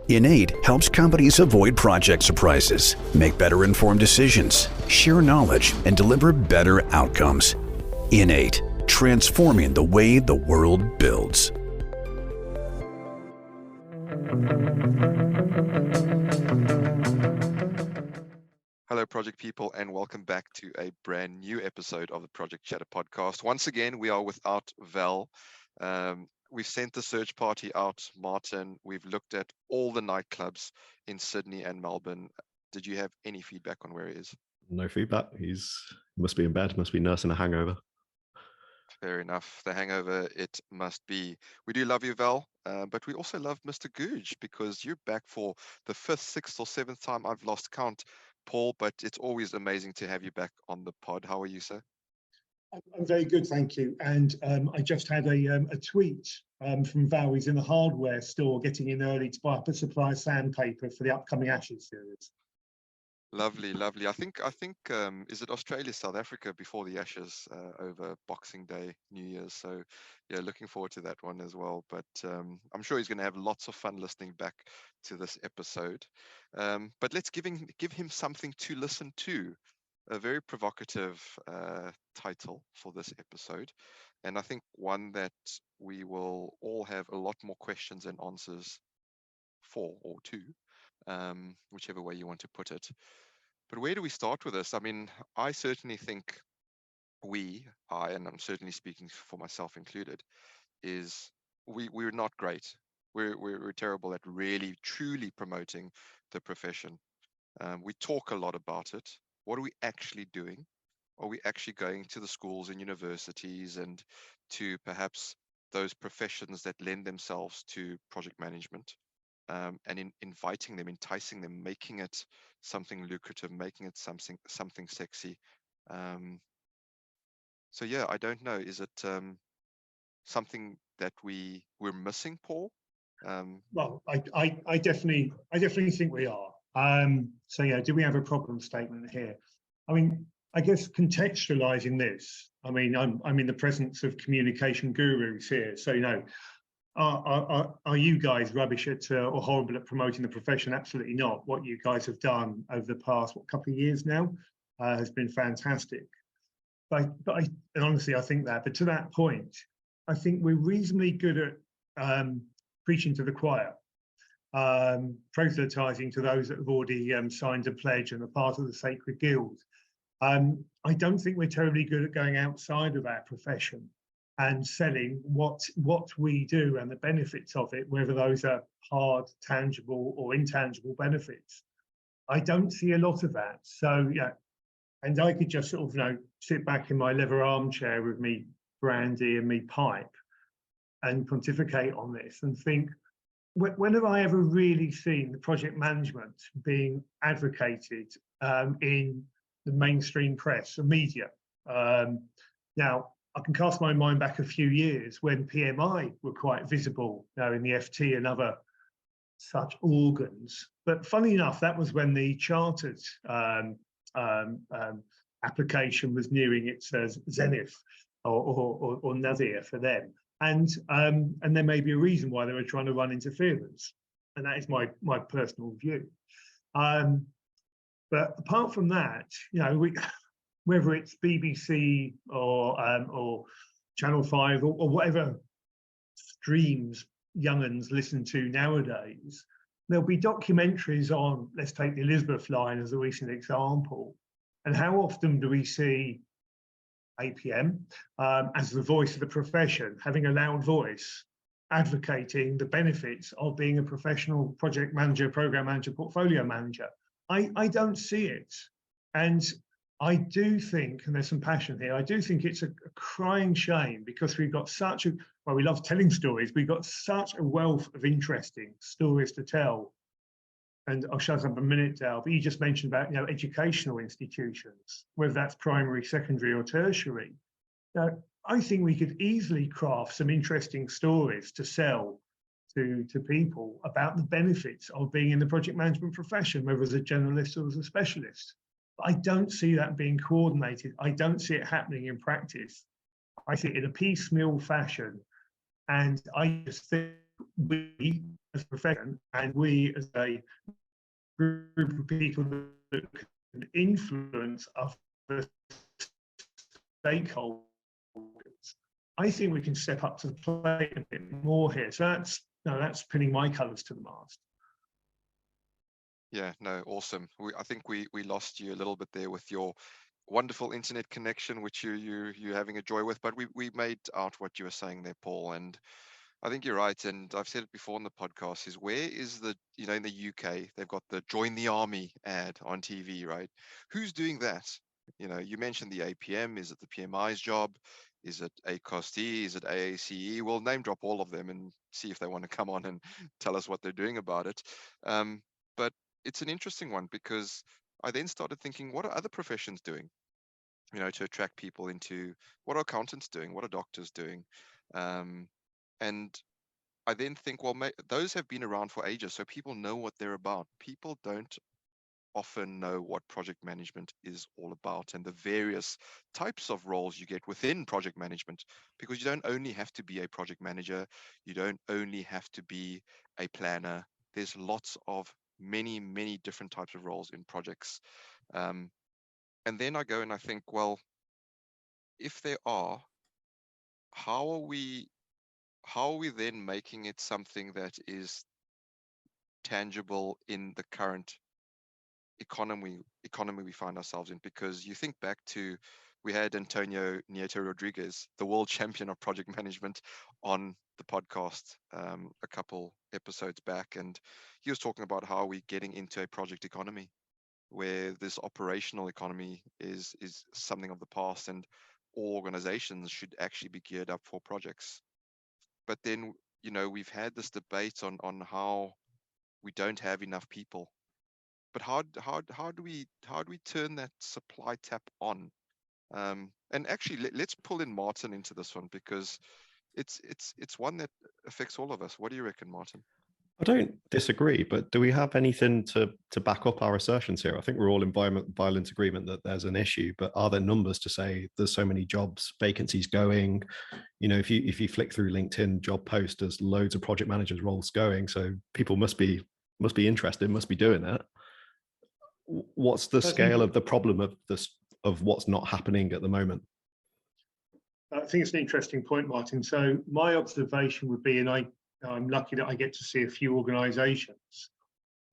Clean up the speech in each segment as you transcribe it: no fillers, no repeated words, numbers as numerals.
Innate helps companies avoid project surprises, make better informed decisions, share knowledge, and deliver better outcomes. Innate, transforming the way the world builds. Hello, project people, and welcome back to a brand new episode of the Project Chatter podcast. Once again, we are without Val. We've sent the search party out, Martin. We've looked at all the nightclubs in Sydney and Melbourne. Did you have any feedback on where he is? No feedback. He must be in bed, must be nursing a hangover. Fair enough. The hangover, it must be. We do love you, Val, but we also love Mr. Goodge because you're back for the 5th, 6th, or 7th time. I've lost count, Paul, but it's always amazing to have you back on the pod. How are you, sir? I'm very good, thank you. And I just had a tweet from Val. He's in the hardware store getting in early to buy up a supply of sandpaper for the upcoming Ashes series. Lovely, lovely. I think is it Australia, South Africa before the Ashes over Boxing Day, New Year's? So yeah, looking forward to that one as well. But I'm sure he's going to have lots of fun listening back to this episode. But let's give him something to listen to. A very provocative title for this episode, and I think one that we will all have a lot more questions and answers for or to, whichever way you want to put it. But where do we start with this? I mean, I certainly think and I'm certainly speaking for myself included, is we're not great. We're terrible at really truly promoting the profession. We talk a lot about it. What are we actually doing? Are we actually going to the schools and universities and to perhaps those professions that lend themselves to project management, and inviting them, enticing them, making it something lucrative, making it something sexy? So yeah, I don't know. Is it something that we're missing, Paul? Well, I definitely think we are. So yeah, do we have a problem statement here? I mean, I guess contextualizing this, I mean, I'm in the presence of communication gurus here. So, you know, are you guys rubbish at or horrible at promoting the profession? Absolutely not. What you guys have done over the past, couple of years now has been fantastic. But and honestly, I think that. But to that point, I think we're reasonably good at preaching to the choir. Proselytizing to those that have already signed a pledge and are part of the sacred guild. I don't think we're terribly good at going outside of our profession and selling what we do and the benefits of it, whether those are hard, tangible or intangible benefits. I don't see a lot of that. So yeah, and I could just sort of, you know, sit back in my leather armchair with me brandy and me pipe and pontificate on this and think, when have I ever really seen the project management being advocated in the mainstream press and media? Now, I can cast my mind back a few years when PMI were quite visible, you know, in the FT and other such organs. But funny enough, that was when the chartered application was nearing its zenith or nadir for them. And there may be a reason why they were trying to run interference, and that is my personal view. But apart from that, you know, whether it's BBC or Channel 5 or whatever streams young'uns listen to nowadays, there'll be documentaries on, let's take the Elizabeth line as a recent example, and how often do we see APM as the voice of the profession, having a loud voice, advocating the benefits of being a professional project manager, program manager, portfolio manager? I don't see it. And I do think, and there's some passion here, I do think it's a crying shame because we've got such a, well, we love telling stories, we've got such a wealth of interesting stories to tell. And I'll shut up a minute, Dale, but you just mentioned about, you know, educational institutions, whether that's primary, secondary or tertiary. I think we could easily craft some interesting stories to sell to people about the benefits of being in the project management profession, whether as a generalist or as a specialist. But I don't see that being coordinated. I don't see it happening in practice. I see it in a piecemeal fashion. And I just think we, as a profession, and we as a group of people that can influence other stakeholders, I think we can step up to the plate a bit more here. So that's pinning my colours to the mast. Yeah, no, awesome. I think we lost you a little bit there with your wonderful internet connection, which you're having a joy with. But we made out what you were saying there, Paul. And I think you're right. And I've said it before on the podcast, is where is the, in the UK, they've got the join the army ad on TV, right? Who's doing that? You mentioned the APM. Is it the PMI's job? Is it ACOST? Is it AACE? We'll name drop all of them and see if they want to come on and tell us what they're doing about it. But it's an interesting one, because I then started thinking, what are other professions doing, to attract people into, what are accountants doing? What are doctors doing? And I then think, well, those have been around for ages, so people know what they're about. People don't often know what project management is all about and the various types of roles you get within project management, because you don't only have to be a project manager, you don't only have to be a planner. There's lots of many different types of roles in projects. And then I go and I think, well, if there are, how are we then making it something that is tangible in the current economy we find ourselves in? Because you think back to, we had Antonio Nieto Rodriguez, the world champion of project management, on the podcast a couple episodes back, and he was talking about how we're getting into a project economy where this operational economy is something of the past, and all organizations should actually be geared up for projects. But then, we've had this debate on how we don't have enough people. But how do we turn that supply tap on? And actually, let's pull in Martin into this one, because it's one that affects all of us. What do you reckon, Martin? I don't disagree, but do we have anything to back up our assertions here? I think we're all in violent agreement that there's an issue, but are there numbers to say there's so many jobs, vacancies going? If you flick through LinkedIn job posts, there's loads of project managers roles going, so people must be interested, must be doing that. What's the scale of the problem of what's not happening at the moment? I think it's an interesting point, Martin. So my observation would be, and I'm lucky that I get to see a few organisations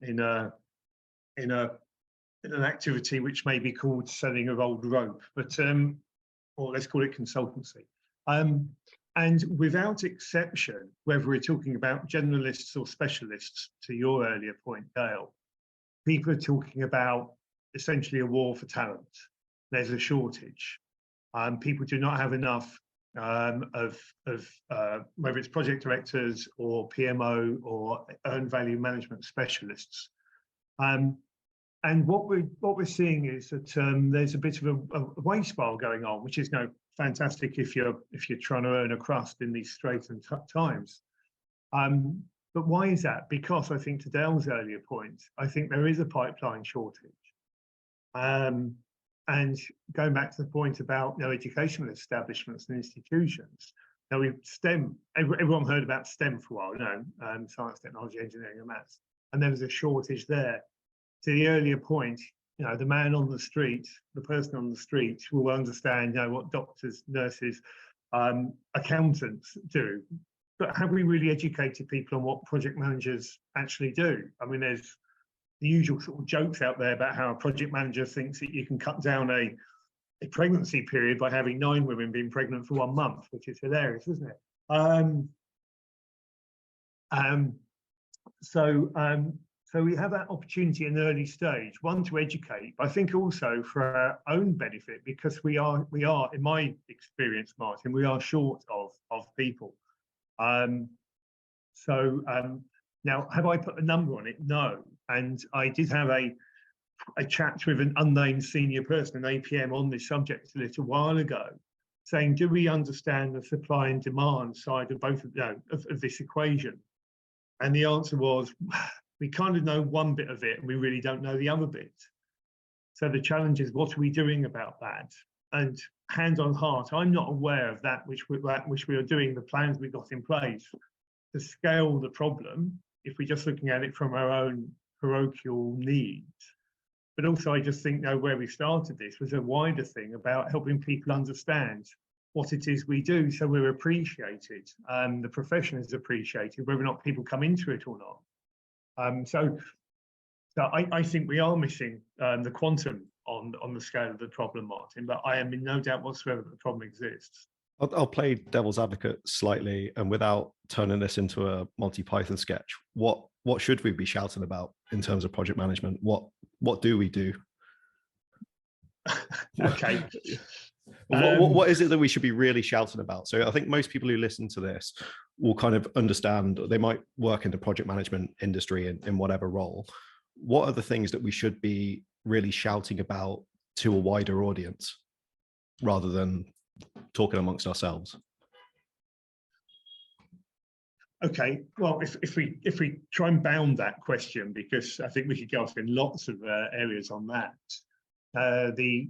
in an activity which may be called selling of old rope, but or let's call it consultancy. And without exception, whether we're talking about generalists or specialists, to your earlier point, Dale, people are talking about essentially a war for talent. There's a shortage. People do not have enough of whether it's project directors or PMO or earned value management specialists. And what we're seeing is that there's a bit of a wage spiral going on, which is fantastic if you're trying to earn a crust in these straitened times. But why is that? Because I think, to Dale's earlier point, I think there is a pipeline shortage. And going back to the point about educational establishments and institutions, STEM, everyone heard about STEM for a while, science, technology, engineering and maths, and there was a shortage there. To the earlier point, the man on the street, the person on the street will understand what doctors, nurses, accountants do. But have we really educated people on what project managers actually do? I mean, there's the usual sort of jokes out there about how a project manager thinks that you can cut down a pregnancy period by having 9 women being pregnant for 1 month, which is hilarious, isn't it? So we have that opportunity in the early stage, one, to educate, but I think also for our own benefit, because we are, in my experience, Martin, we are short of people. Now, have I put a number on it? No. And I did have a chat with an unnamed senior person, an APM, on this subject a little while ago, saying, do we understand the supply and demand side of both of this equation? And the answer was, we kind of know one bit of it and we really don't know the other bit. So the challenge is, what are we doing about that? And hand on heart, I'm not aware of that which we are doing, the plans we've got in place to scale the problem if we're just looking at it from our own parochial needs. But also, I just think, where we started this was a wider thing about helping people understand what it is we do, so we're appreciated, the profession is appreciated, whether or not people come into it or not. So I think we are missing the quantum on the scale of the problem, Martin, but I am in no doubt whatsoever that the problem exists. I'll play devil's advocate slightly, and without turning this into a Monty Python sketch, what should we be shouting about in terms of project management? What do we do? Okay. What is it that we should be really shouting about? So I think most people who listen to this will kind of understand, they might work in the project management industry in whatever role. What are the things that we should be really shouting about to a wider audience rather than talking amongst ourselves? Okay, well, if we try and bound that question, because I think we could go off in lots of areas on that. The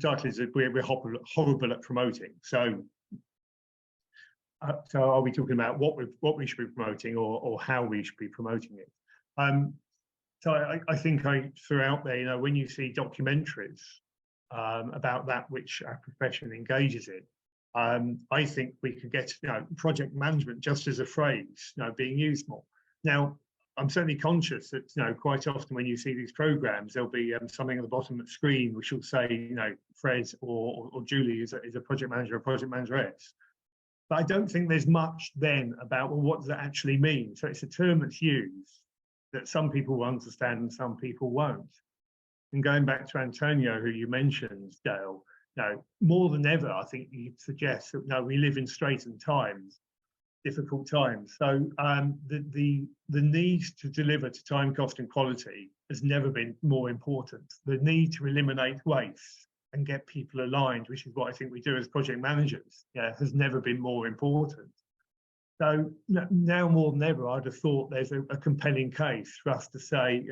title is we're horrible at promoting. So are we talking about what we should be promoting, or how we should be promoting it? So I think I threw out there, when you see documentaries about that which our profession engages in, I think we could get project management just as a phrase being used more. Now, I'm certainly conscious that quite often when you see these programs, there'll be something at the bottom of the screen which will say Fred or Julie is a project manager or project manageress. But I don't think there's much then about, well, what does that actually mean? So it's a term that's used that some people will understand and some people won't. And going back to Antonio, who you mentioned, Dale, more than ever, I think you'd suggest that we live in straitened times, difficult times. So the need to deliver to time, cost, and quality has never been more important. The need to eliminate waste and get people aligned, which is what I think we do as project managers, has never been more important. So now more than ever, I'd have thought there's a compelling case for us to say,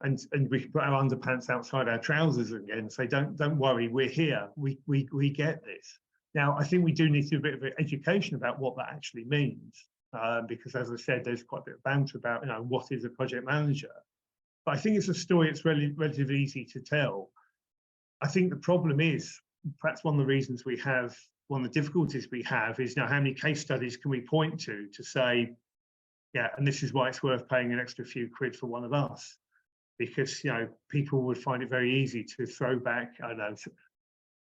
and we can put our underpants outside our trousers again and say, don't worry, we're here, we get this. Now, I think we do need to do a bit of education about what that actually means, because as I said, there's quite a bit of banter about what is a project manager. But I think it's a story that's relatively easy to tell. I think the problem is, perhaps one of the reasons we have, one of the difficulties we have is how many case studies can we point to say, and this is why it's worth paying an extra few quid for one of us. Because people would find it very easy to throw back, I don't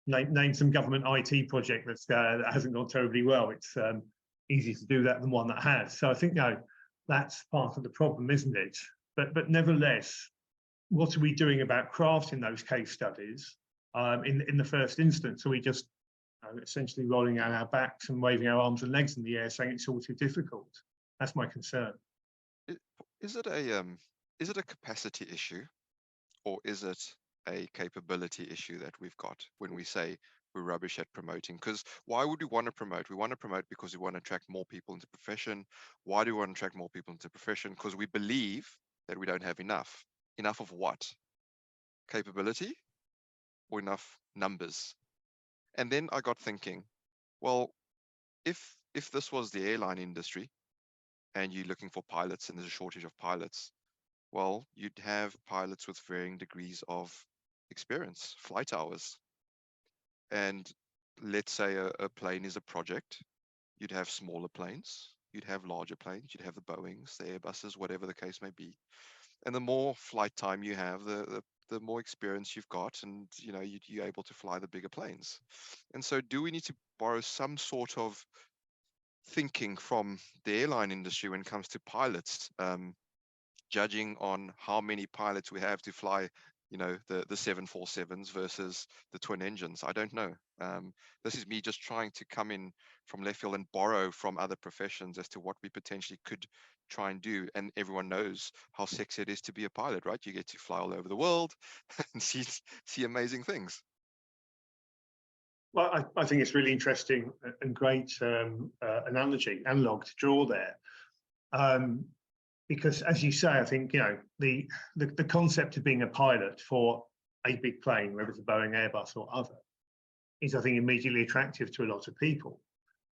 know, name some government IT project that hasn't gone terribly well. It's easier to do that than one that has. So I think that's part of the problem, isn't it? But nevertheless, what are we doing about crafting those case studies in the first instance? Are we just essentially rolling out our backs and waving our arms and legs in the air, saying it's all too difficult? That's my concern. Is it a capacity issue, or is it a capability issue that we've got when we say we're rubbish at promoting? Because why would we want to promote? We want to promote because we want to attract more people into profession. Why do we want to attract more people into profession? Because we believe that we don't have enough. Enough of what? Capability or enough numbers? And then I got thinking, well, if this was the airline industry and you're looking for pilots and there's a shortage of pilots, well, you'd have pilots with varying degrees of experience, flight hours. And let's say a plane is a project, you'd have smaller planes, you'd have larger planes, you'd have the Boeings, the Airbuses, whatever the case may be. And the more flight time you have, the more experience you've got, and you're able to fly the bigger planes. And so do we need to borrow some sort of thinking from the airline industry when it comes to pilots, judging on how many pilots we have to fly, the 747s versus the twin engines? I don't know. This is me just trying to come in from left field and borrow from other professions as to what we potentially could try and do. And everyone knows how sexy it is to be a pilot, right? You get to fly all over the world and see amazing things. Well, I think it's really interesting and great analog to draw there. Because as you say, I think, the concept of being a pilot for a big plane, whether it's a Boeing, Airbus or other, is, I think, immediately attractive to a lot of people.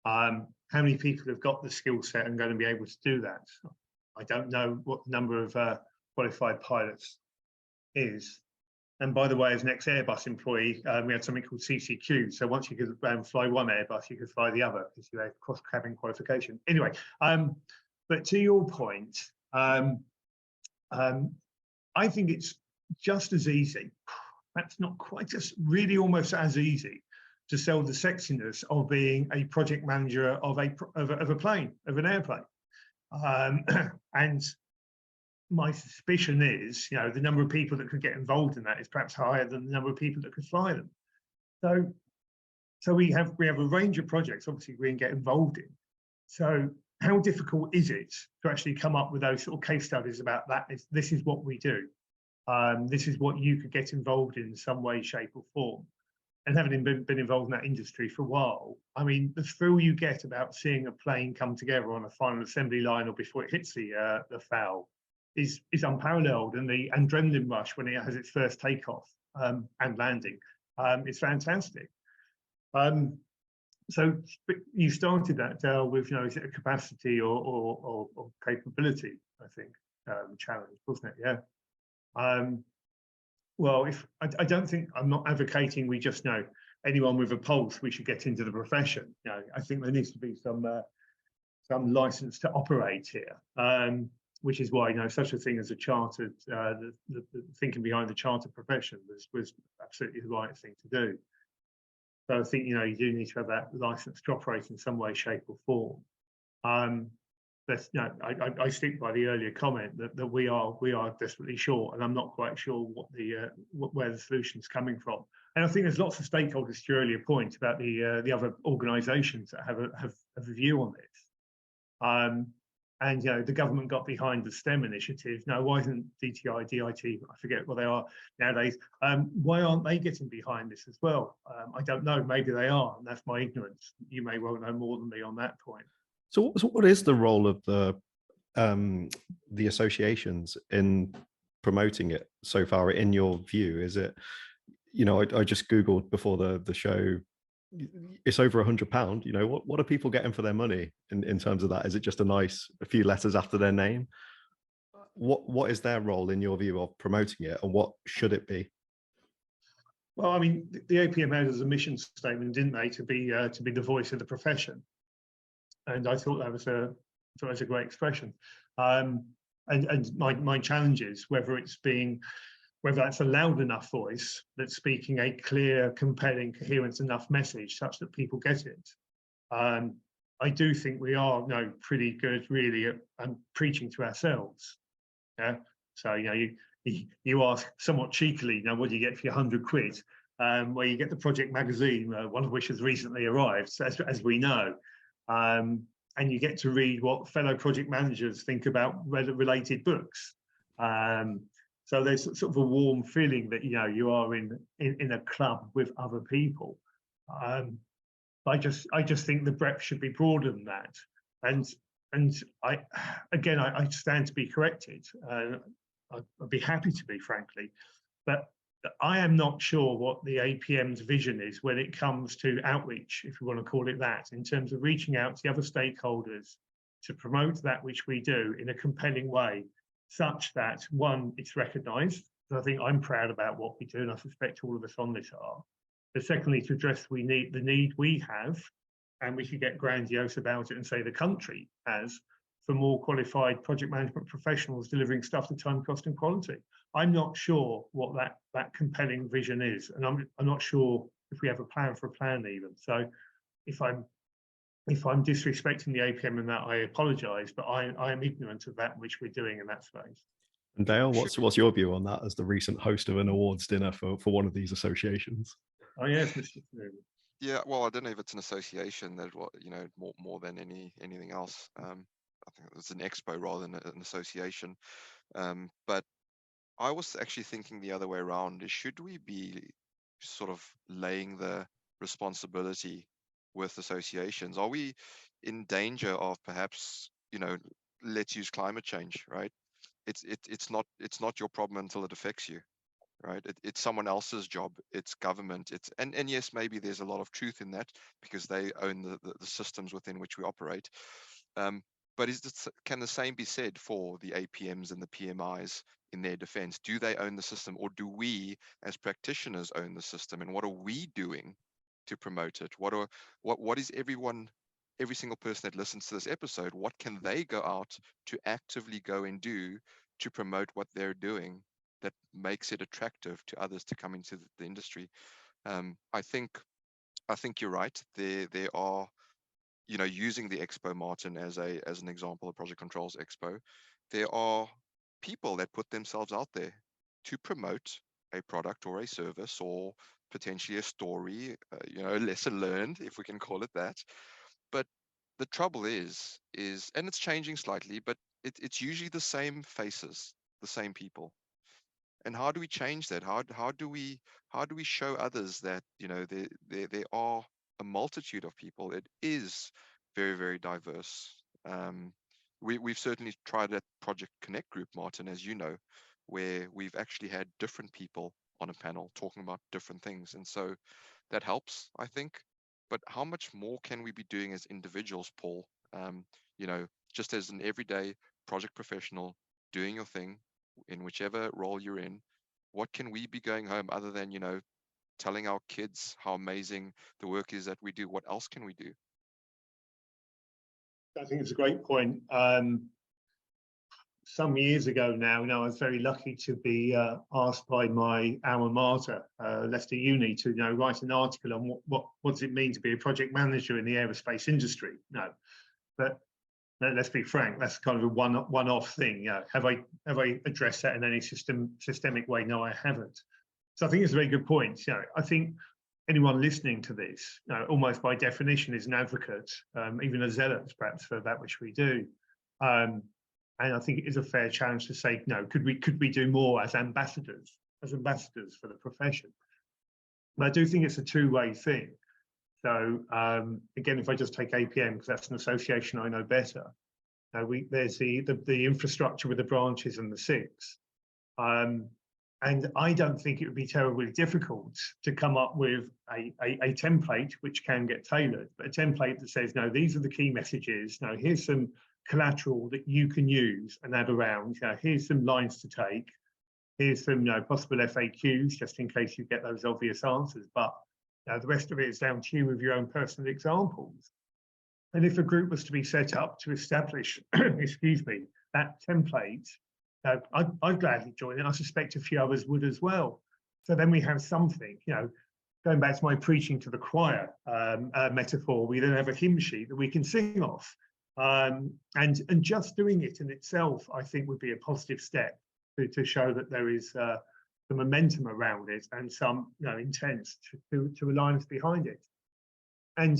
How many people have got the skill set and going to be able to do that? I don't know what the number of qualified pilots is. And by the way, as an ex-Airbus employee, we had something called CCQ. So once you could fly one Airbus, you could fly the other because you had cross-cabin qualification. Anyway, but to your point, I think it's just as easy, perhaps not quite, just really almost as easy to sell the sexiness of being a project manager of a plane, of an airplane. And my suspicion is, you know, the number of people that could get involved in that is perhaps higher than the number of people that could fly them. So we have a range of projects, obviously, we can get involved in. So how difficult is it to actually come up with those sort of case studies about that? This is what we do. This is what you could get involved in some way, shape, or form. And having been involved in that industry for a while, I mean, the thrill you get about seeing a plane come together on a final assembly line or before it hits the FAL is unparalleled, and the adrenaline rush when it has its first takeoff and landing is fantastic. So you started that, Dale, with, you know, is it a capacity or capability? I think challenge, wasn't it? Yeah. Well, if I don't think, I'm not advocating we just know anyone with a pulse we should get into the profession. You know, I think there needs to be some license to operate here, which is why, you know, such a thing as a chartered, the thinking behind the chartered profession was absolutely the right thing to do. So I think, you know, you do need to have that license to operate in some way, shape, or form. But you know, I stick by the earlier comment that we are desperately short, and I'm not quite sure what where the solution's coming from. And I think there's lots of stakeholders to your earlier point about the other organisations that have a view on this. And you know, the government got behind the STEM initiative. Now, why isn't DTI, DIT, I forget what they are nowadays, why aren't they getting behind this as well? I don't know, maybe they are, and that's my ignorance. You may well know more than me on that point. So what is the role of the associations in promoting it so far, in your view? Is it, you know, I just Googled before the show, it's over £100. You know, what are people getting for their money in terms of that? Is it just a few letters after their name? What is their role in your view of promoting it, and what should it be? Well, I mean, the APM had as a mission statement, didn't they, to be the voice of the profession. And I thought that was a great expression. And my challenge is whether that's a loud enough voice that's speaking a clear, compelling, coherent enough message such that people get it. I do think we are, you know, pretty good really at preaching to ourselves. Yeah. So, you know, you ask somewhat cheekily, you know, what do you get for your £100? Where you get the project magazine, one of which has recently arrived, as we know. And you get to read what fellow project managers think about related books. So there's sort of a warm feeling that, you know, you are in a club with other people. I just think the breadth should be broader than that. And I stand to be corrected. I'd be happy to be, frankly, but I am not sure what the APM's vision is when it comes to outreach, if you want to call it that, in terms of reaching out to the other stakeholders to promote that which we do in a compelling way, such that, one, it's recognised. I think I'm proud about what we do, and I suspect all of us on this are. But secondly, to address the need we have, and we could get grandiose about it and say the country has, for more qualified project management professionals delivering stuff to time, cost, and quality. I'm not sure what that compelling vision is, and I'm not sure if we have a plan for a plan even. So, if I'm disrespecting the APM in that, I apologise, but I am ignorant of that which we're doing in that space. And Dale, what's your view on that as the recent host of an awards dinner for one of these associations? Oh yes, Mr. Yeah, well, I don't know if it's an association that, you know, more than anything else. I think it's an expo rather than an association. But I was actually thinking the other way around. Should we be sort of laying the responsibility with associations? Are we in danger of perhaps, you know, let's use climate change, right? It's not your problem until it affects you, right? It's someone else's job. It's government. And yes, maybe there's a lot of truth in that because they own the systems within which we operate. But can the same be said for the APMs and the PMIs in their defense? Do they own the system, or do we as practitioners own the system? And what are we doing to promote it? What is every single person that listens to this episode, what can they go out to actively go and do to promote what they're doing that makes it attractive to others to come into the industry? I think you're right. There are, using the Expo, Martin, as an example, of Project Controls Expo, there are people that put themselves out there to promote a product or a service, or potentially a story, a lesson learned, if we can call it that. But the trouble is, and it's changing slightly, but it's usually the same faces, the same people. And how do we change that? How do we show others that there are a multitude of people? It is very, very diverse. We've certainly tried that Project Connect group, Martin, as you know, where we've actually had different people on a panel talking about different things, and so that helps, I think. But how much more can we be doing as individuals, Paul? Just as an everyday project professional doing your thing in whichever role you're in, what can we be going home other than, telling our kids how amazing the work is that we do? What else can we do? I think it's a great point. Some years ago now, I was very lucky to be asked by my alma mater, Leicester Uni, to write an article on what does it mean to be a project manager in the aerospace industry. No, but let's be frank, that's kind of a one-off thing. Have I addressed that in any systemic way? No, I haven't. So I think it's a very good point. I think anyone listening to this, almost by definition, is an advocate, even a zealot, perhaps, for that which we do. And I think it is a fair challenge to say, could we do more as ambassadors for the profession? But I do think it's a two-way thing. So again, if I just take APM, because that's an association I know better, there's the infrastructure with the branches and the six. And I don't think it would be terribly difficult to come up with a template which can get tailored, but a template that says, no, these are the key messages. Now, here's some collateral that you can use and add around. Here's some lines to take. Here's some possible FAQs, just in case you get those obvious answers. But the rest of it is down to you with your own personal examples. And if a group was to be set up to establish, excuse me, that template, I'd gladly join it. I suspect a few others would as well. So then we have something, going back to my preaching to the choir metaphor, we then have a hymn sheet that we can sing off. And just doing it in itself, I think, would be a positive step to show that there is the momentum around it and some intent to align us behind it. And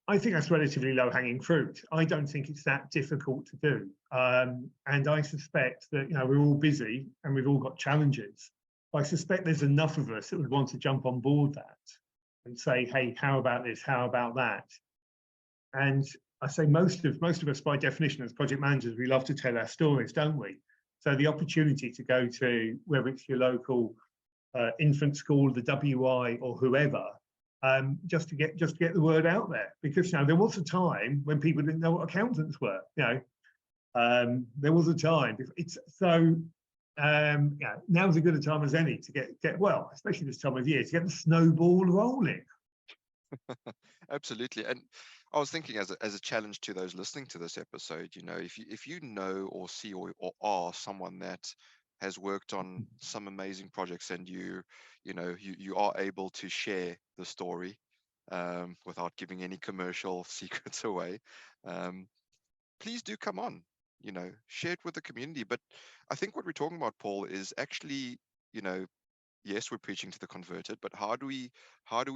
I think that's relatively low-hanging fruit. I don't think it's that difficult to do. And I suspect that we're all busy and we've all got challenges. I suspect there's enough of us that would want to jump on board that and say, hey, how about this? How about that? And I say most of us, by definition, as project managers, we love to tell our stories, don't we? So the opportunity to go to, whether it's your local infant school, the WI, or whoever, just to get the word out there, because there was a time when people didn't know what accountants were. There was a time. It's so now's as good a time as any to get well, especially this time of year, to get the snowball rolling. Absolutely. And I was thinking, as a challenge to those listening to this episode, if you know or see or are someone that has worked on some amazing projects, and you are able to share the story without giving any commercial secrets away, please do come on, share it with the community. But I think what we're talking about, Paul, is actually, yes, we're preaching to the converted, but how do we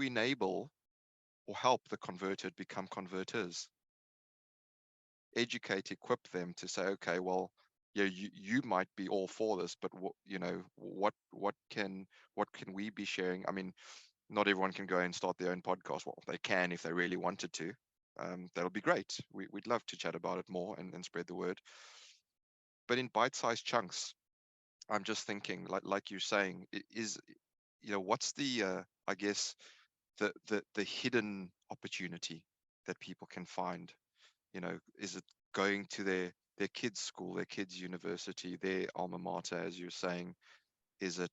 enable or help the converted become converters? Educate, equip them to say, okay, well, you might be all for this, but what can we be sharing? I mean, not everyone can go and start their own podcast. Well, they can if they really wanted to. That'll be great. We'd love to chat about it more and spread the word. But in bite-sized chunks, I'm just thinking, like you're saying, is what's the I guess the hidden opportunity that people can find? Is it going to their kids' school, their kids' university, their alma mater, as you're saying? Is it,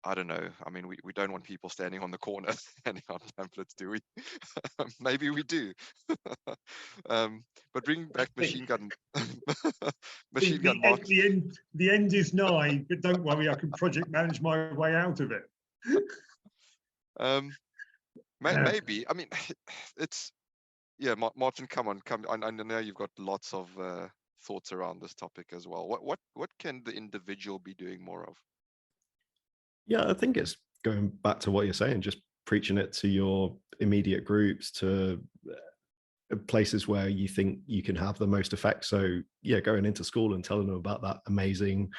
I don't know. I mean, we don't want people standing on the corner handing out pamphlets, do we? Maybe we do. But bringing back machine gun, machine gun marks. The end is nigh, but don't worry, I can project manage my way out of it. Maybe. I mean, it's, yeah. Martin, come on. I know you've got lots of thoughts around this topic as well. What can the individual be doing more of? Yeah, I think it's going back to what you're saying, just preaching it to your immediate groups, to places where you think you can have the most effect. So yeah, going into school and telling them about that amazing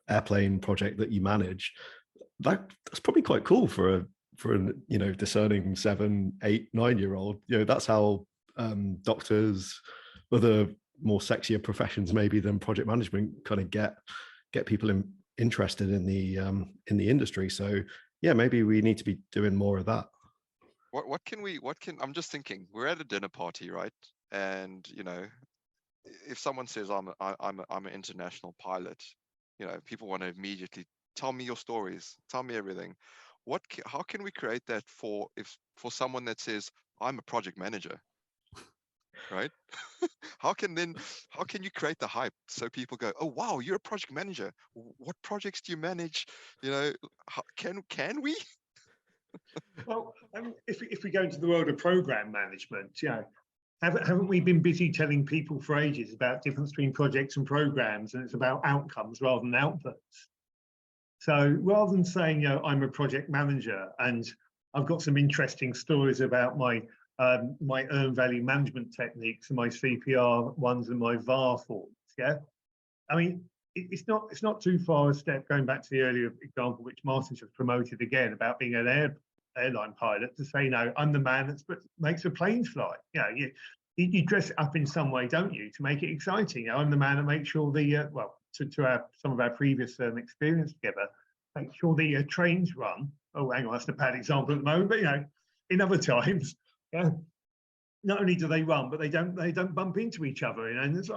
airplane project that you manage, that's probably quite cool for an discerning 7, 8, 9-year-old. That's how doctors, other more sexier professions maybe than project management, kind of get people interested in the industry. So yeah, maybe we need to be doing more of that. I'm just thinking, we're at a dinner party, right? And if someone says I'm an international pilot, people want to immediately tell me your stories, tell me everything. How can we create that for someone that says I'm a project manager, right? How can you create the hype so people go, oh wow, you're a project manager, what projects do you manage? Can we? Well, if we go into the world of program management, haven't we been busy telling people for ages about difference between projects and programs, and it's about outcomes rather than outputs? So rather than saying, I'm a project manager and I've got some interesting stories about my earned value management techniques and my CPR ones and my VAR forms, I mean, it's not too far a step, going back to the earlier example which Martin just promoted again about being an airline pilot, to say, no, I'm the man that makes the planes fly. You dress it up in some way, don't you, to make it exciting? I'm the man that makes sure the some of our previous experience together, make sure the trains run. Oh, hang on, that's a bad example at the moment, but in other times, not only do they run, but they don't bump into each other. And it's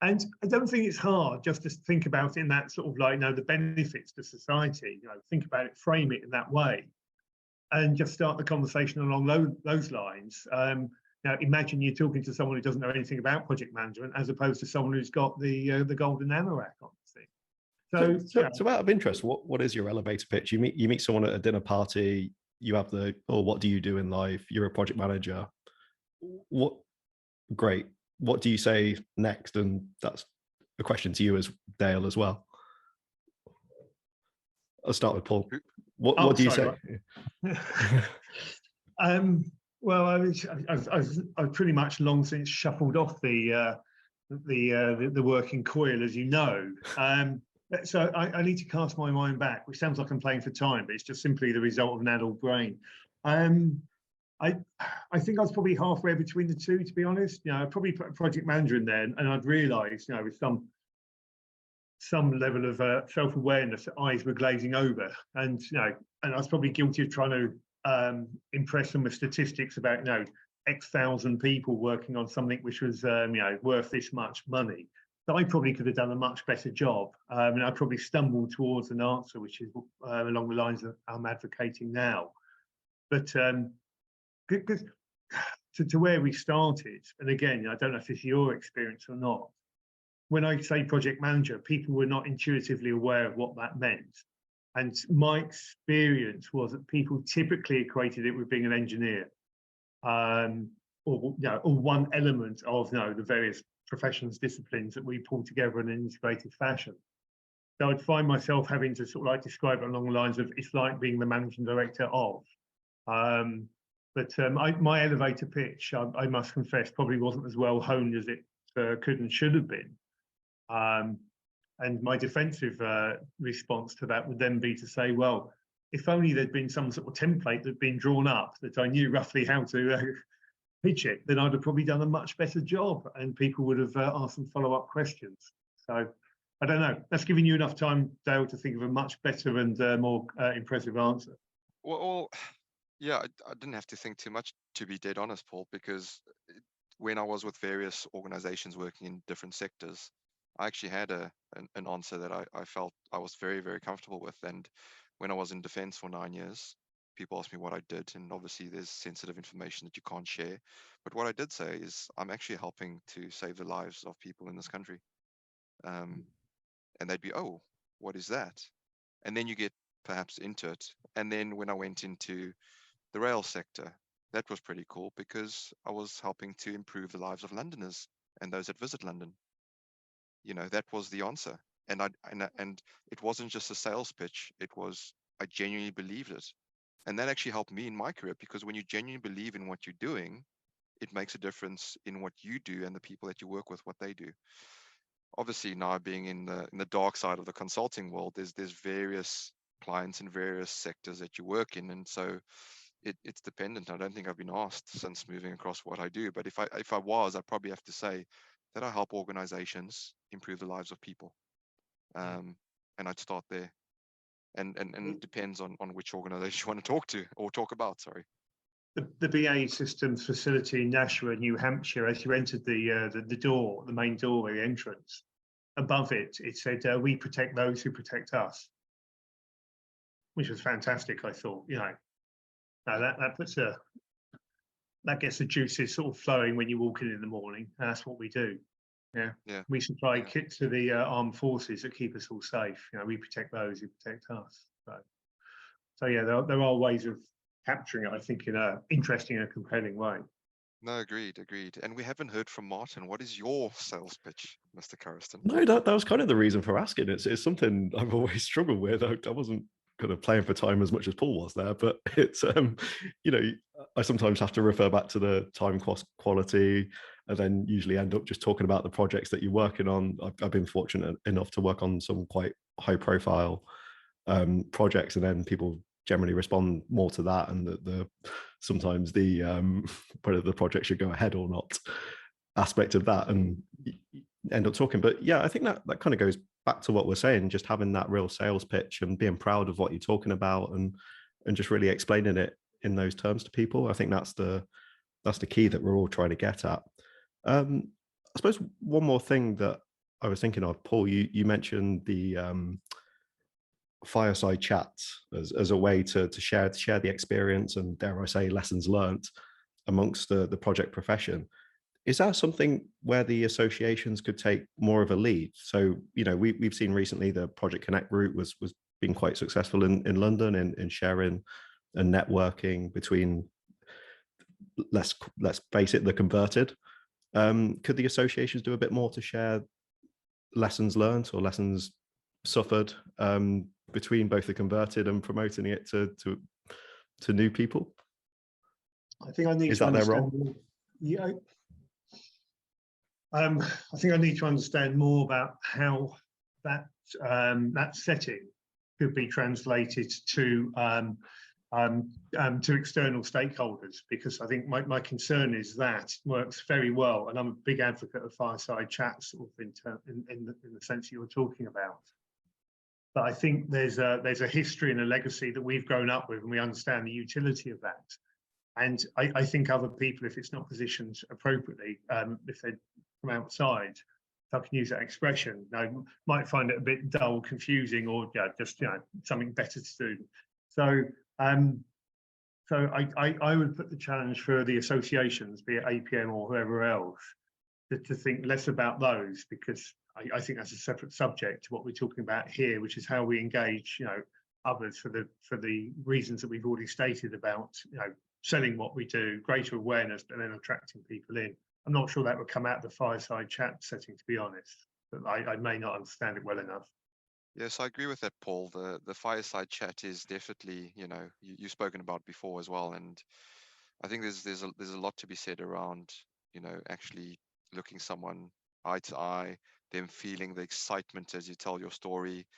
and I don't think it's hard just to think about it in that sort of the benefits to society. Think about it, frame it in that way, and just start the conversation along those lines. Now, imagine you're talking to someone who doesn't know anything about project management, as opposed to someone who's got the golden anorak on the thing. So out of interest, what is your elevator pitch? You meet someone at a dinner party. You have what do you do in life? You're a project manager. Great. What do you say next? And that's a question to you, as Dale, as well. I'll start with Paul. What do you say? Well, I've pretty much long since shuffled off the working coil, as you know. So I need to cast my mind back, which sounds like I'm playing for time, but it's just simply the result of an adult brain. I think I was probably halfway between the two, to be honest. I probably put a project manager in there, and I'd realised, with some level of self-awareness, that eyes were glazing over, and and I was probably guilty of trying to impress them with statistics about X thousand people working on something which was worth this much money. So I probably could have done a much better job, and I probably stumbled towards an answer which is along the lines that I'm advocating now. But because to where we started, and again, I don't know if this is your experience or not, when I say project manager, people were not intuitively aware of what that meant. And my experience was that people typically equated it with being an engineer, or one element of the various professions, disciplines that we pull together in an integrated fashion. So I'd find myself having to sort of describe it along the lines of, it's like being the managing director of. My elevator pitch, I must confess, probably wasn't as well honed as it could and should have been. And my defensive response to that would then be to say, well, if only there'd been some sort of template that'd been drawn up that I knew roughly how to pitch it, then I'd have probably done a much better job, and people would have asked some follow-up questions. So I don't know. That's giving you enough time, Dale, to think of a much better and more impressive answer. Well, yeah, I didn't have to think too much, to be dead honest, Paul, because when I was with various organizations working in different sectors, I actually had an answer that I felt I was very, very comfortable with. And when I was in defense for 9 years, people asked me what I did. And obviously, there's sensitive information that you can't share. But what I did say is, I'm actually helping to save the lives of people in this country. And they'd be, oh, what is that? And then you get perhaps into it. And then when I went into the rail sector, that was pretty cool because I was helping to improve the lives of Londoners and those that visit London. That was the answer. And it wasn't just a sales pitch. It was, I genuinely believed it. And that actually helped me in my career, because when you genuinely believe in what you're doing, it makes a difference in what you do and the people that you work with, what they do. Obviously, now being in the dark side of the consulting world, there's various clients in various sectors that you work in, and so it's dependent. I don't think I've been asked since moving across what I do, but if I was, I'd probably have to say that I help organizations improve the lives of people, and I'd start there. And it depends on which organization you want to talk to or talk about. Sorry. The BA Systems facility in Nashua, New Hampshire, as you entered the door, the main doorway, the entrance, above it, it said, "We protect those who protect us," which was fantastic. I thought, that gets the juices sort of flowing when you walk in the morning, and that's what we do. Yeah. We supply kit to the armed forces that keep us all safe. We protect those who protect us. So yeah, there are ways of capturing it, I think, in a interesting and compelling way. No, agreed. And we haven't heard from Martin. What is your sales pitch, Mr. Carriston? No, that was kind of the reason for asking. It's something I've always struggled with. I wasn't kind of playing for time as much as Paul was there, but it's I sometimes have to refer back to the time cost quality, and then usually end up just talking about the projects that you're working on. I've been fortunate enough to work on some quite high profile projects, and then people generally respond more to that, and the sometimes the whether the project should go ahead or not aspect of that, and end up talking. But yeah, I think that kind of goes back to what we're saying, just having that real sales pitch and being proud of what you're talking about, and just really explaining it in those terms to people. I think that's the key that we're all trying to get at. I suppose one more thing that I was thinking of, Paul, you mentioned the fireside chats as a way to share the experience and, dare I say, lessons learnt amongst the project profession. Is that something where the associations could take more of a lead? So, we've seen recently the Project Connect route was being quite successful in London in sharing and networking between, let's face it, the converted. Could the associations do a bit more to share lessons learned or lessons suffered between both the converted and promoting it to new people? I think I need Is to that their understand role? more. Yeah. I think I need to understand more about how that setting could be translated to external stakeholders, because I think my concern is that works very well, and I'm a big advocate of fireside chats, sort of in the sense you're talking about. But I think there's a history and a legacy that we've grown up with, and we understand the utility of that. And I think other people, if it's not positioned appropriately, if they from outside, if I can use that expression, might find it a bit dull, confusing, or just something better to do. So I would put the challenge for the associations, be it APM or whoever else, to think less about those, because I think that's a separate subject to what we're talking about here, which is how we engage others for the reasons that we've already stated about selling what we do, greater awareness, and then attracting people in. I'm not sure that would come out of the fireside chat setting, to be honest, but I may not understand it well enough. Yes, I agree with that, Paul. The fireside chat is definitely, you've spoken about before as well, and I think there's a lot to be said around, actually looking someone eye to eye, them feeling the excitement as you tell your story,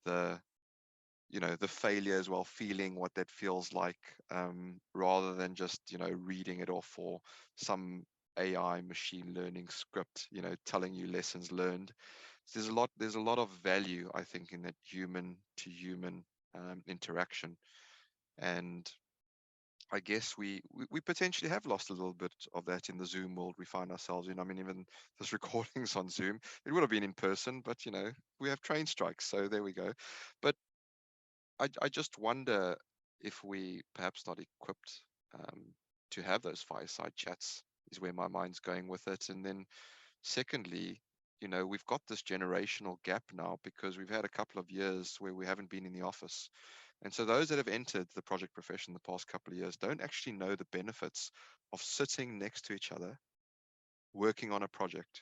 the failure as well, feeling what that feels like, rather than just, reading it off or some AI machine learning script, telling you lessons learned. So there's a lot of value, I think, in that human to human interaction. And I guess we potentially have lost a little bit of that in the Zoom world we find ourselves in. I mean, even this recording's on Zoom. It would have been in person, but we have train strikes, so there we go. But I just wonder if we perhaps not equipped to have those fireside chats, is where my mind's going with it. And then secondly, we've got this generational gap now because we've had a couple of years where we haven't been in the office. And so those that have entered the project profession the past couple of years don't actually know the benefits of sitting next to each other, working on a project.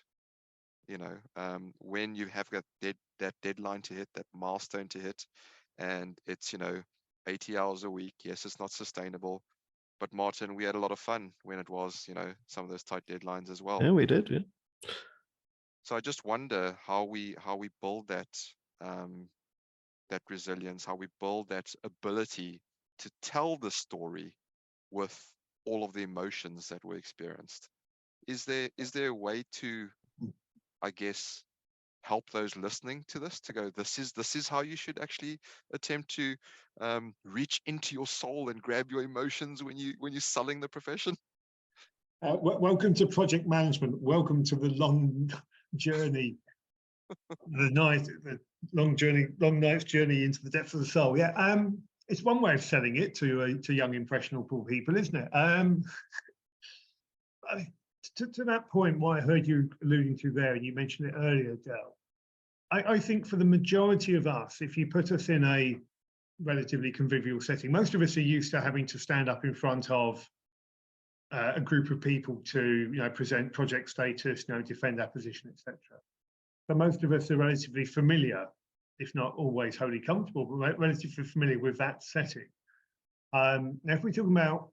When you have that deadline to hit, that milestone to hit, and it's 80 hours a week. Yes, it's not sustainable, but Martin, we had a lot of fun when it was some of those tight deadlines as well. Yeah, we did. Yeah. So I just wonder how we build that that resilience, how we build that ability to tell the story with all of the emotions that were experienced. Is there a way to, I guess, help those listening to this to go, this is how you should actually attempt to reach into your soul and grab your emotions when you're selling the profession? Welcome to project management. Welcome to the long journey, the long night's journey into the depths of the soul. Yeah, it's one way of selling it to young impressionable people, isn't it? To that point, what I heard you alluding to there, and you mentioned it earlier, Del, I think for the majority of us, if you put us in a relatively convivial setting, most of us are used to having to stand up in front of a group of people to present project status, defend our position, etc. So most of us are relatively familiar, if not always wholly comfortable, but relatively familiar with that setting. Now, if we talk about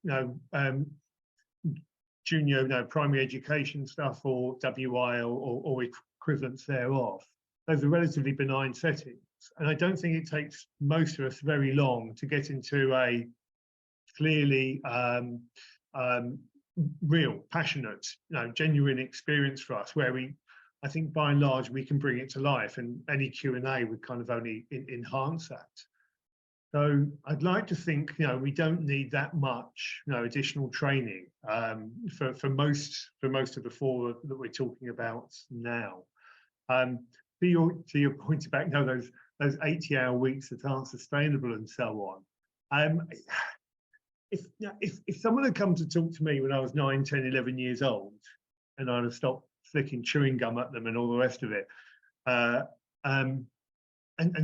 junior, primary education stuff, or WI or equivalents thereof, those are relatively benign settings. And I don't think it takes most of us very long to get into a clearly real, passionate, genuine experience for us, where I think by and large, we can bring it to life, and any Q&A would kind of only enhance that. So I'd like to think, we don't need that much, additional training for most of the four that we're talking about now. To your point about those 80-hour weeks that aren't sustainable and so on. If someone had come to talk to me when I was 9, 10, 11 years old, and I'd have stopped flicking chewing gum at them and all the rest of it, and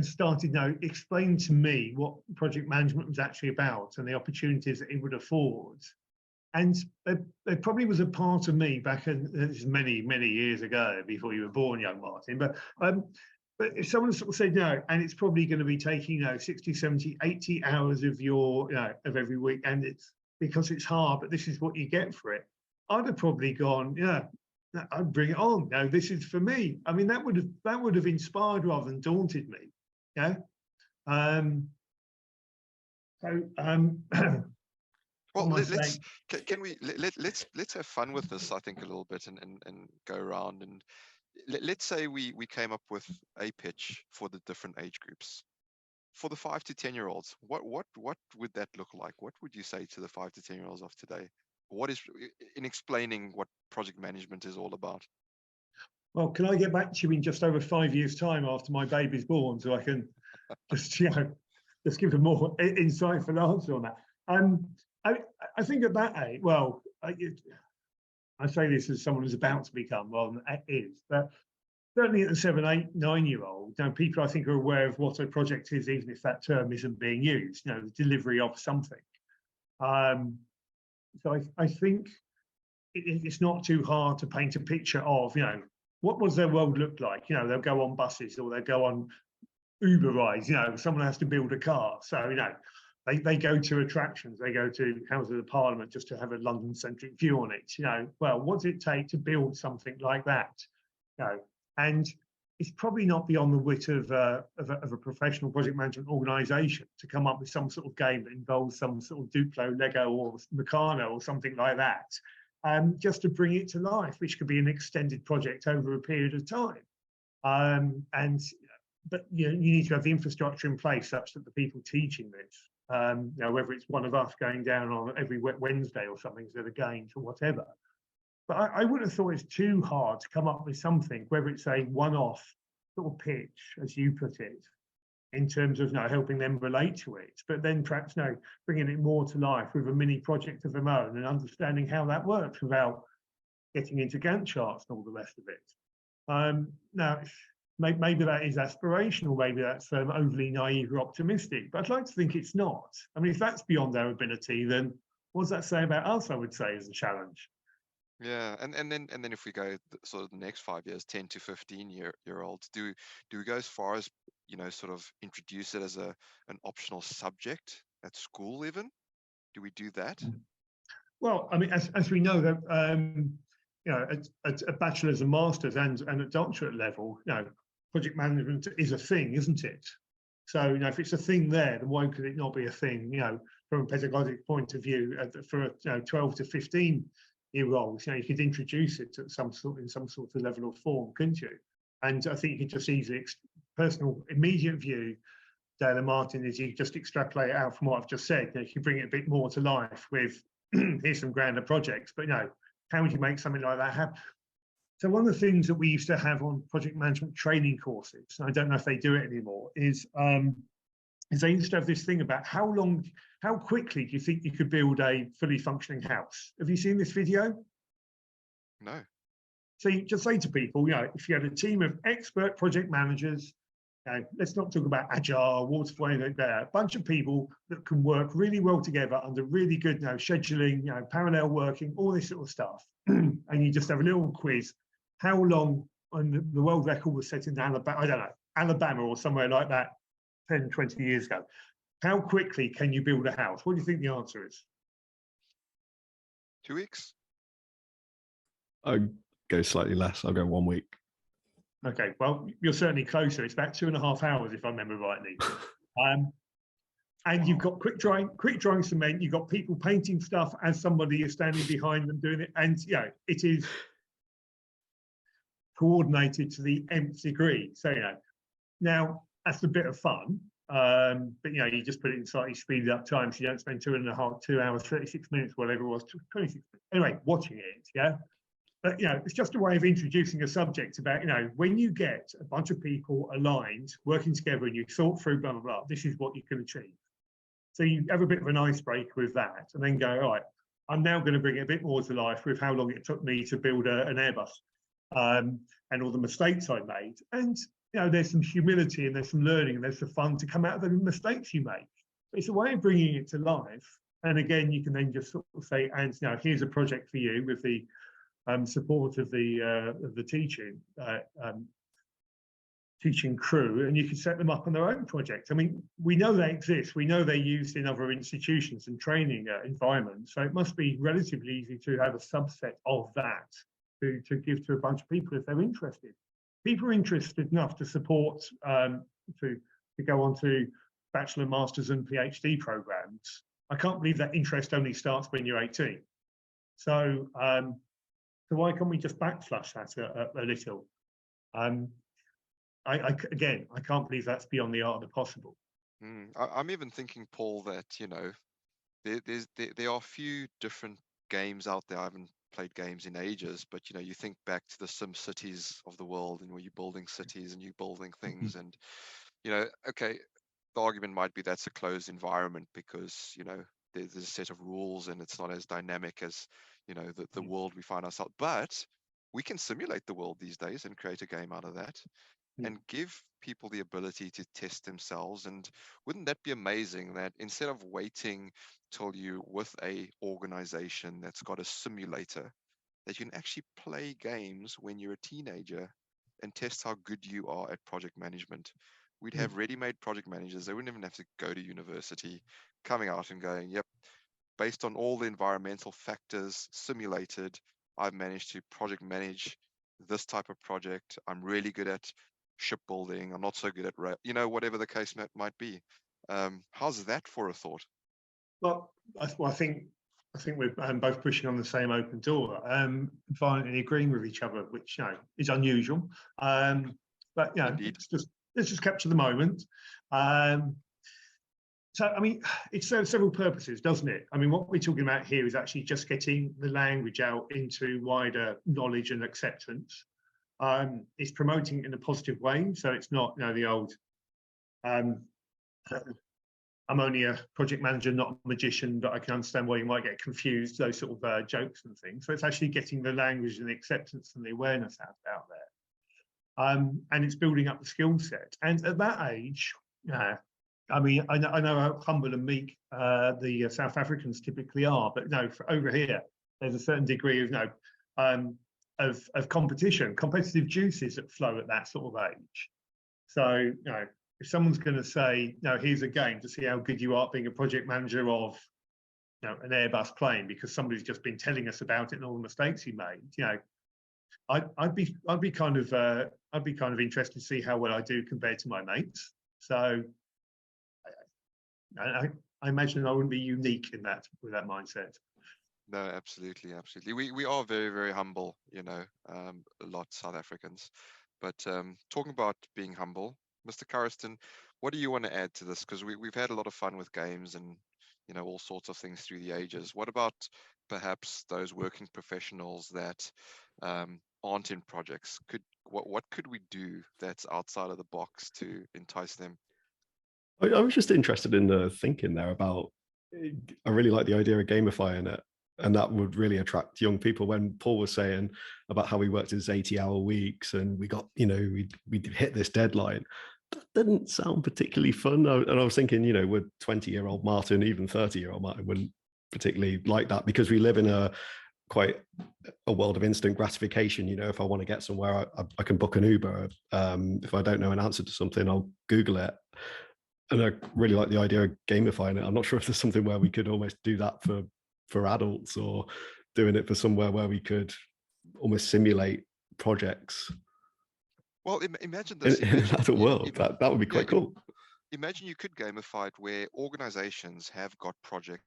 started explain to me what project management was actually about and the opportunities that it would afford. And there probably was a part of me back in many, many years ago, before you were born, young Martin, but if someone sort of said no, and it's probably going to be taking 60, 70, 80 hours of your of every week, and it's because it's hard, but this is what you get for it, I'd have probably gone, I'd bring it on. No, this is for me. I mean, that would have inspired rather than daunted me. Yeah. Well, let's have fun with this, I think, a little bit, and go around, and let's say we came up with a pitch for the different age groups. For the 5 to 10-year-olds, what would that look like? What would you say to the 5 to 10-year-olds of today? What is, in explaining what project management is all about? Well, can I get back to you in just over 5 years' time after my baby's born, so I can just just give a more insightful answer on that? I think at that age, well, I say this as someone who's about to become, rather than is, but certainly at the 7, 8, 9-year-old, people I think are aware of what a project is, even if that term isn't being used. The delivery of something. So I think it's not too hard to paint a picture of, what does their world look like? They'll go on buses, or they'll go on Uber rides. Someone has to build a car, so they go to attractions. They go to Houses of Parliament just to have a London-centric view on it. Well, what does it take to build something like that? And it's probably not beyond the wit of a professional project management organisation to come up with some sort of game that involves some sort of Duplo, Lego, or Meccano, or something like that, just to bring it to life, which could be an extended project over a period of time. But you need to have the infrastructure in place such that the people teaching this whether it's one of us going down on every Wednesday or something instead of games or whatever. But I wouldn't have thought it's too hard to come up with something, whether it's a one-off sort of pitch, as you put it, in terms of helping them relate to it, but then perhaps bringing it more to life with a mini project of their own and understanding how that works without getting into Gantt charts and all the rest of it. Now, maybe that is aspirational, maybe that's overly naive or optimistic, but I'd like to think it's not. I mean, if that's beyond their ability, then what does that say about us, I would say, as a challenge? Yeah, and then if we go sort of the next 5 years, 10 to 15 year olds, do we go as far as sort of introduce it as an optional subject at school even? Do we do that? Well, I mean, as we know that at a bachelor's and master's and at doctorate level, project management is a thing, isn't it? So if it's a thing there, then why could it not be a thing? From a pedagogic point of view, for 12 to 15-year-olds, you could introduce it in some sort of level or form, couldn't you? And I think you could just easily, personal immediate view, Dale and Martin, is you just extrapolate it out from what I've just said. You can bring it a bit more to life with here's some grander projects, but how would you make something like that happen? So one of the things that we used to have on project management training courses, and I don't know if they do it anymore, is they used to have this thing about how quickly do you think you could build a fully functioning house? Have you seen this video? No. So you just say to people, if you had a team of expert project managers, let's not talk about agile, waterfall, anything like that, a bunch of people that can work really well together under really good scheduling, parallel working, all this sort of stuff. And you just have a little quiz. How long, and the world record was set in Alabama, I don't know, Alabama or somewhere like that 10, 20 years ago. How quickly can you build a house? What do you think the answer is? 2 weeks? I'll go slightly less. I'll go 1 week. Okay, well, you're certainly closer. It's about 2.5 hours, if I remember rightly. And you've got quick drying cement. You've got people painting stuff as somebody is standing behind them doing it, and it is coordinated to the nth degree. So now that's a bit of fun, but you just put it in slightly speeded up time, so you don't spend 2 hours, 36 minutes, whatever it was, 26 minutes. Anyway, watching it, But it's just a way of introducing a subject about when you get a bunch of people aligned, working together, and you thought through blah blah blah, this is what you can achieve. So you have a bit of an icebreaker with that, and then go, all right, I'm now going to bring it a bit more to life with how long it took me to build an Airbus, and all the mistakes I made. And there's some humility and there's some learning and there's some fun to come out of the mistakes you make. It's a way of bringing it to life. And again, you can then just sort of say, and here's a project for you with the support of the teaching crew, and you can set them up on their own project. I mean, we know they exist. We know they're used in other institutions and training environments. So it must be relatively easy to have a subset of that to give to a bunch of people if they're interested. People are interested enough to support, to go on to bachelor, masters and PhD programs. I can't believe that interest only starts when you're 18. So, so why can't we just backflash that a little? Again, I can't believe that's beyond the art of the possible. I'm even thinking, Paul, that there are a few different games out there. I haven't played games in ages, but you think back to the Sim Cities of the world, and where you're building cities and you're building things, and okay, the argument might be that's a closed environment because there's a set of rules and it's not as dynamic as the world we find ourselves. But we can simulate the world these days and create a game out of that. And give people the ability to test themselves. And wouldn't that be amazing that instead of waiting till you with a organization that's got a simulator, that you can actually play games when you're a teenager and test how good you are at project management. We'd have ready-made project managers. They wouldn't even have to go to university, coming out and going, yep, based on all the environmental factors simulated, I've managed to project manage this type of project. I'm really good at shipbuilding. I'm not so good at whatever the case might be. How's that for a thought? Well, I think we're both pushing on the same open door, violently agreeing with each other, which is unusual. But let's just capture the moment. So, I mean, it serves several purposes, doesn't it? I mean, what we're talking about here is actually just getting the language out into wider knowledge and acceptance. It's promoting it in a positive way. So it's not, you know, the old, I'm only a project manager, not a magician, but I can understand why you might get confused, those sort of jokes and things. So it's actually getting the language and the acceptance and the awareness out there. And it's building up the skill set. And at that age, I mean, I know how humble and meek the South Africans typically are, but no, over here, there's a certain degree of, you know, of competition, competitive juices that flow at that sort of age. So, you know, if someone's going to say, no, here's a game to see how good you are at being a project manager of, you know, an Airbus plane because somebody's just been telling us about it and all the mistakes he made, you know, I'd be kind of interested to see how well I do compared to my mates. So I imagine I wouldn't be unique in that with that mindset. No, absolutely, absolutely. We are very, very humble, you know, a lot South Africans. But talking about being humble, Mr. Carriston, what do you want to add to this? Because we've had a lot of fun with games and, you know, all sorts of things through the ages. What about perhaps those working professionals that aren't in projects? What could we do that's outside of the box to entice them? I was just interested in the thinking there about, I really like the idea of gamifying it. And that would really attract young people. When Paul was saying about how we worked his 80-hour weeks and we got, you know, we hit this deadline, that didn't sound particularly fun. And I was thinking, you know, would 20-year-old Martin, even 30-year-old Martin wouldn't particularly like that, because we live in a world of instant gratification. You know, if I want to get somewhere, I can book an Uber. If I don't know an answer to something, I'll Google it. And I really like the idea of gamifying it. I'm not sure if there's something where we could almost do that for adults, or doing it for somewhere where we could almost simulate projects. Well, imagine this. In an adult world, that would be quite cool. Imagine you could gamify it where organizations have got projects.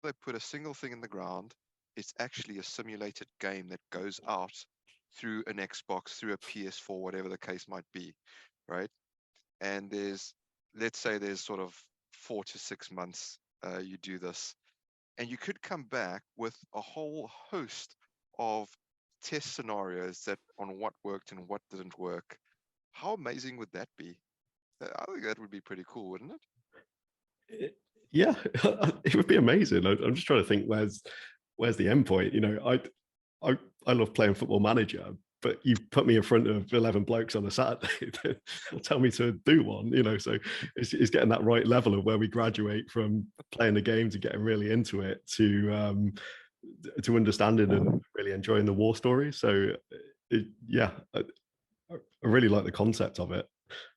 They put a single thing in the ground. It's actually a simulated game that goes out through an Xbox, through a PS4, whatever the case might be, right? And let's say there's sort of 4 to 6 months you do this. And you could come back with a whole host of test scenarios that on what worked and what didn't work. How amazing would that be? I think that would be pretty cool, wouldn't it? Yeah, it would be amazing. I'm just trying to think where's the end point. You know, I love playing Football Manager, but you put me in front of 11 blokes on a Saturday, they'll tell me to do one, you know. So it's getting that right level of where we graduate from playing the game to getting really into it, to understanding and really enjoying the war story. So yeah, I really like the concept of it.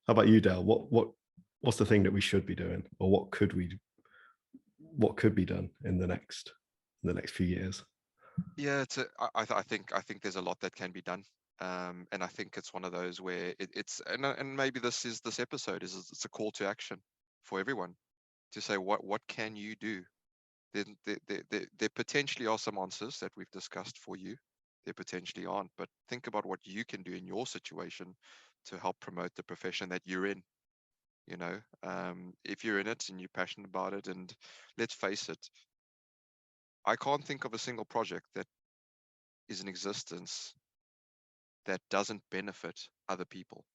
How about you, Dale? What's the thing that we should be doing, or what could be done in the next few years? Yeah, I think there's a lot that can be done, and I think it's one of those where it's and maybe this episode is it's a call to action for everyone to say what can you do. There potentially are some answers that we've discussed for you. There potentially aren't, but think about what you can do in your situation to help promote the profession that you're in. You know, if you're in it and you're passionate about it, and let's face it, I can't think of a single project that is in existence that doesn't benefit other people.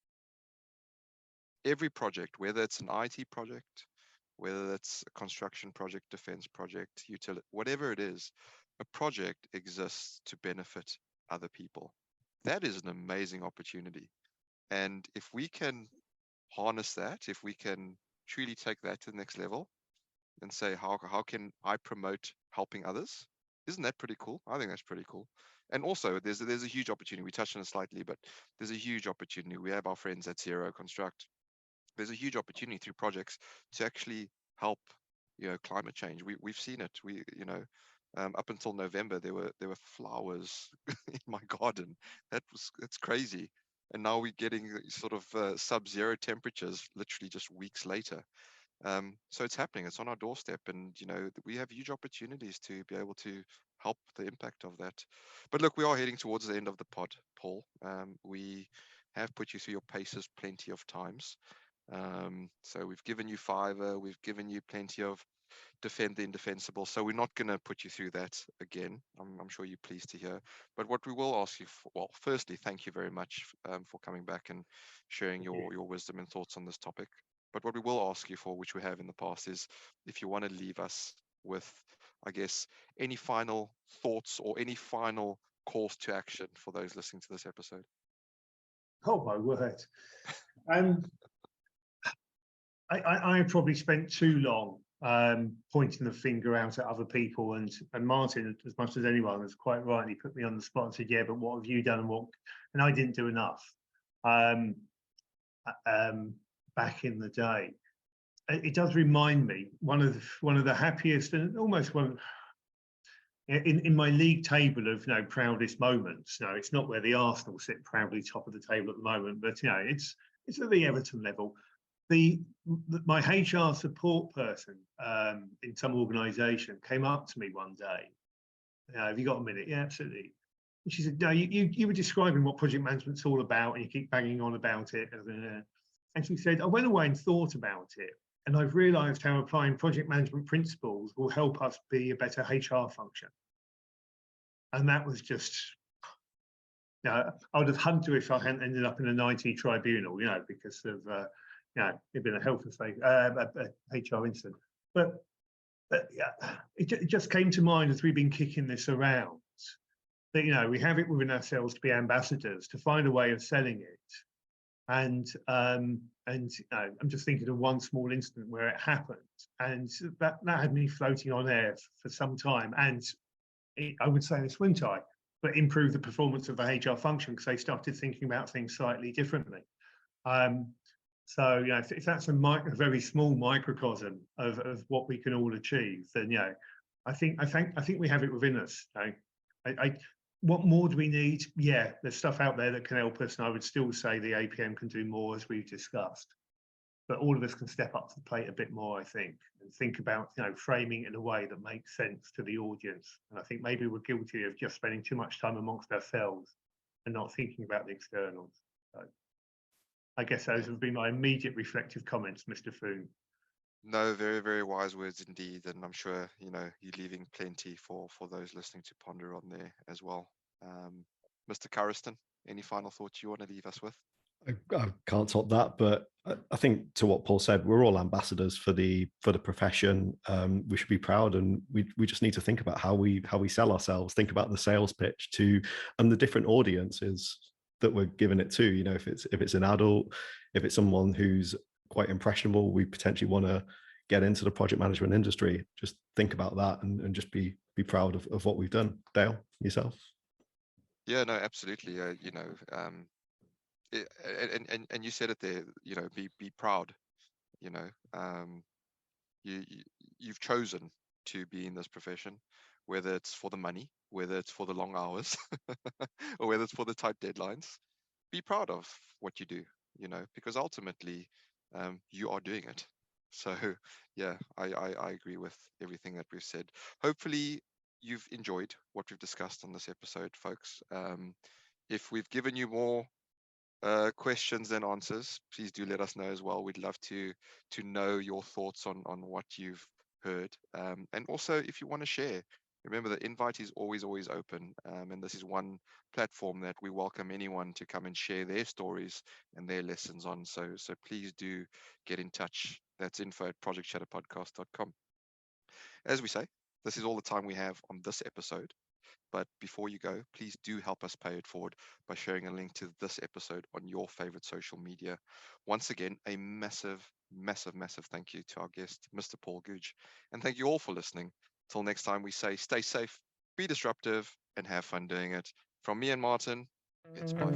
Every project, whether it's an IT project, whether it's a construction project, defense project, utility, whatever it is, a project exists to benefit other people. That is an amazing opportunity. And if we can harness that, if we can truly take that to the next level and say, how can I promote helping others? Isn't that pretty cool? I think that's pretty cool. And also, there's a huge opportunity. We touched on it slightly, but there's a huge opportunity. We have our friends at Zero Construct. There's a huge opportunity through projects to actually help, you know, climate change. We've seen it. Up until November, there were flowers in my garden. That's crazy. And now we're getting sort of sub-zero temperatures literally just weeks later. So it's happening. It's on our doorstep, and you know we have huge opportunities to be able to help the impact of that. But look, we are heading towards the end of the pod, Paul. We have put you through your paces plenty of times. So we've given you Fiverr, we've given you plenty of defend the indefensible. So we're not going to put you through that again. I'm sure you're pleased to hear. But what we will ask you for, well, firstly, thank you very much for coming back and sharing your wisdom and thoughts on this topic. But what we will ask you for, which we have in the past, is if you want to leave us with, I guess, any final thoughts or any final calls to action for those listening to this episode. Oh my word. I probably spent too long pointing the finger out at other people, and Martin, as much as anyone, has quite rightly put me on the spot and said, yeah, but what have you done, and I didn't do enough back in the day. It does remind me one of the happiest and almost one in my league table of proudest moments. It's not where the Arsenal sit proudly top of the table at the moment, but it's at the Everton level. My HR support person in some organisation came up to me one day. Have you got a minute? Yeah, absolutely. And she said, no, you were describing what project management's all about, and you keep banging on about it. And she said, I went away and thought about it, and I've realised how applying project management principles will help us be a better HR function. And that was just, I would have hugged her if I hadn't ended up in an IT tribunal, because of, it'd been a health and safety, HR incident. But it just came to mind as we've been kicking this around that, we have it within ourselves to be ambassadors, to find a way of selling it. And I'm just thinking of one small incident where it happened, and that had me floating on air for some time. And I would say in a swim tie, but improve the performance of the HR function because they started thinking about things slightly differently. So if that's a very small microcosm of what we can all achieve, then I think we have it within us. What more do we need? Yeah, there's stuff out there that can help us, and I would still say the APM can do more, as we've discussed. But all of us can step up to the plate a bit more, I think, and think about framing it in a way that makes sense to the audience. And I think maybe we're guilty of just spending too much time amongst ourselves and not thinking about the externals. So I guess those would be my immediate reflective comments, Mr. Foon. No, very, very wise words indeed. And I'm sure, you're leaving plenty for those listening to ponder on there as well. Mr. Curriston, any final thoughts you want to leave us with? I can't top that, but I think to what Paul said, we're all ambassadors for the profession. We should be proud, and we just need to think about how we sell ourselves. Think about the sales pitch and the different audiences that we're giving it to. If it's an adult, if it's someone who's quite impressionable, we potentially want to get into the project management industry. Just think about that and just be proud of what we've done. Dale, yourself? Yeah, no, absolutely. And you said it there, be proud. You've chosen to be in this profession, whether it's for the money, whether it's for the long hours, or whether it's for the tight deadlines. Be proud of what you do, because ultimately you are doing it. So yeah, I agree with everything that we've said. Hopefully you've enjoyed what we've discussed on this episode, folks. If we've given you more questions and answers, please do let us know as well. We'd love to know your thoughts on what you've heard, and also if you want to share, remember the invite is always open, and this is one platform that we welcome anyone to come and share their stories and their lessons on. So please do get in touch. That's info@projectshatterpodcast.com. As we say, this is all the time we have on this episode. But before you go, please do help us pay it forward by sharing a link to this episode on your favorite social media. Once again, a massive, massive, massive thank you to our guest, Mr. Paul Goodge. And thank you all for listening. Till next time, we say stay safe, be disruptive, and have fun doing it. From me and Martin, it's bye.